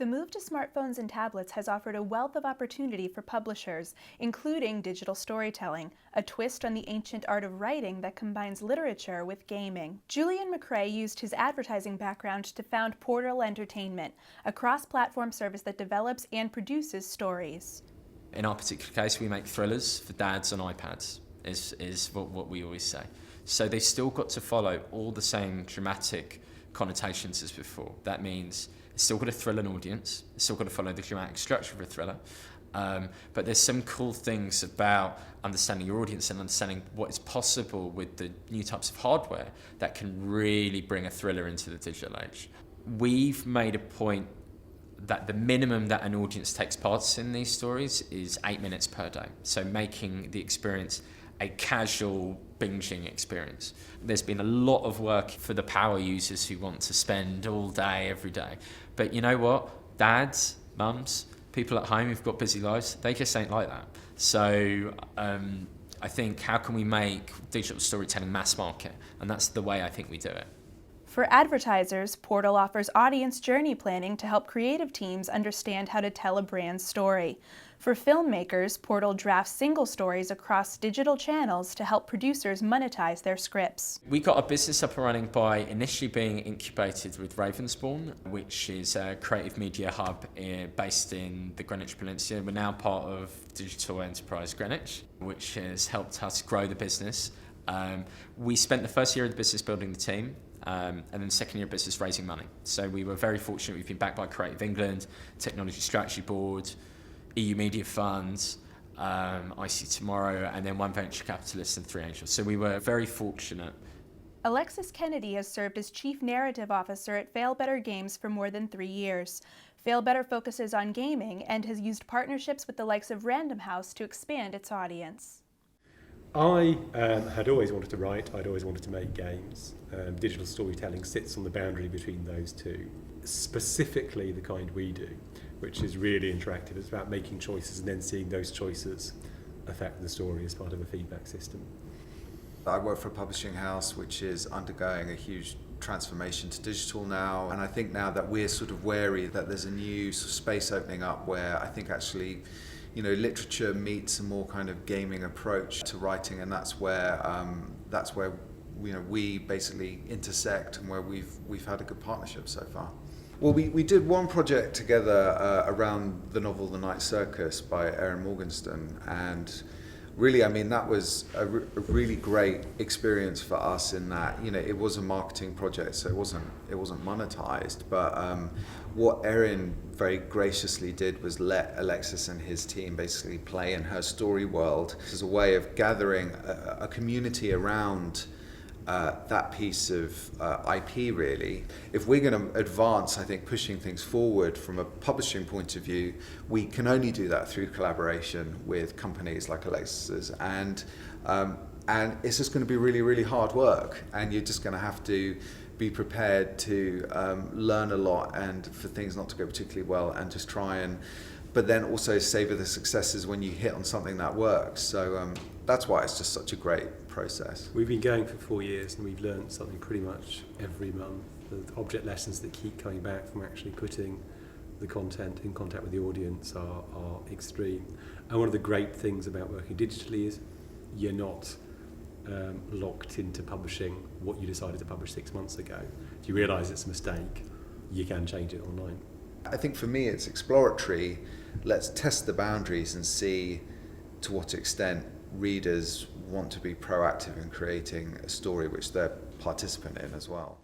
The move to smartphones and tablets has offered a wealth of opportunity for publishers, including digital storytelling, a twist on the ancient art of writing that combines literature with gaming. Julian McRae used his advertising background to found Portal Entertainment, a cross-platform service that develops and produces stories. In our particular case, we make thrillers for dads on iPads, is what we always say. So they've still got to follow all the same dramatic connotations as before. That means it's still got to thrill an audience, it's still got to follow the dramatic structure of a thriller, but there's some cool things about understanding your audience and understanding what is possible with the new types of hardware that can really bring a thriller into the digital age. We've made a point that the minimum that an audience takes part in these stories is 8 minutes per day. So making the experience a casual binging experience. There's been a lot of work for the power users who want to spend all day, every day. But you know what? Dads, mums, people at home who've got busy lives, they just ain't like that. So I think, how can we make digital storytelling mass market? And that's the way I think we do it. For advertisers, Portal offers audience journey planning to help creative teams understand how to tell a brand's story. For filmmakers, Portal drafts single stories across digital channels to help producers monetize their scripts. We got a business up and running by initially being incubated with Ravensbourne, which is a creative media hub based in the Greenwich Peninsula. We're now part of Digital Enterprise Greenwich, which has helped us grow the business. We spent the first year of the business building the team. And then the second year of business raising money. So we were very fortunate. We've been backed by Creative England, Technology Strategy Board, EU Media Funds, IC Tomorrow, and then one venture capitalist and 3 angels. So we were very fortunate. Alexis Kennedy has served as Chief Narrative Officer at Failbetter Games for more than 3 years. Failbetter focuses on gaming and has used partnerships with the likes of Random House to expand its audience. I had always wanted to write, I'd always wanted to make games. Digital storytelling sits on the boundary between those two. Specifically the kind we do, which is really interactive. It's about making choices and then seeing those choices affect the story as part of a feedback system. I work for a publishing house which is undergoing a huge transformation to digital now, and I think now that we're sort of wary that there's a new sort of space opening up where I think actually literature meets a more kind of gaming approach to writing, and that's where we basically intersect and where we've had a good partnership so far. Well, we did one project together around the novel The Night Circus by Erin Morgenstern, and really, I mean, that was a really great experience for us in that, it was a marketing project, so it wasn't monetized, but what Erin very graciously did was let Alexis and his team basically play in her story world as a way of gathering a community around that piece of IP, really. If we're going to advance, I think, pushing things forward from a publishing point of view, we can only do that through collaboration with companies like Alexis's, and it's just going to be really, really hard work, and you're just going to have to be prepared to learn a lot and for things not to go particularly well, and just try but then also savor the successes when you hit on something that works. So that's why it's just such a great process. We've been going for 4 years and we've learned something pretty much every month. The object lessons that keep coming back from actually putting the content in contact with the audience are extreme. And one of the great things about working digitally is you're not locked into publishing what you decided to publish 6 months ago. If you realise it's a mistake, you can change it online. I think for me it's exploratory. Let's test the boundaries and see to what extent readers want to be proactive in creating a story which they're participant in as well.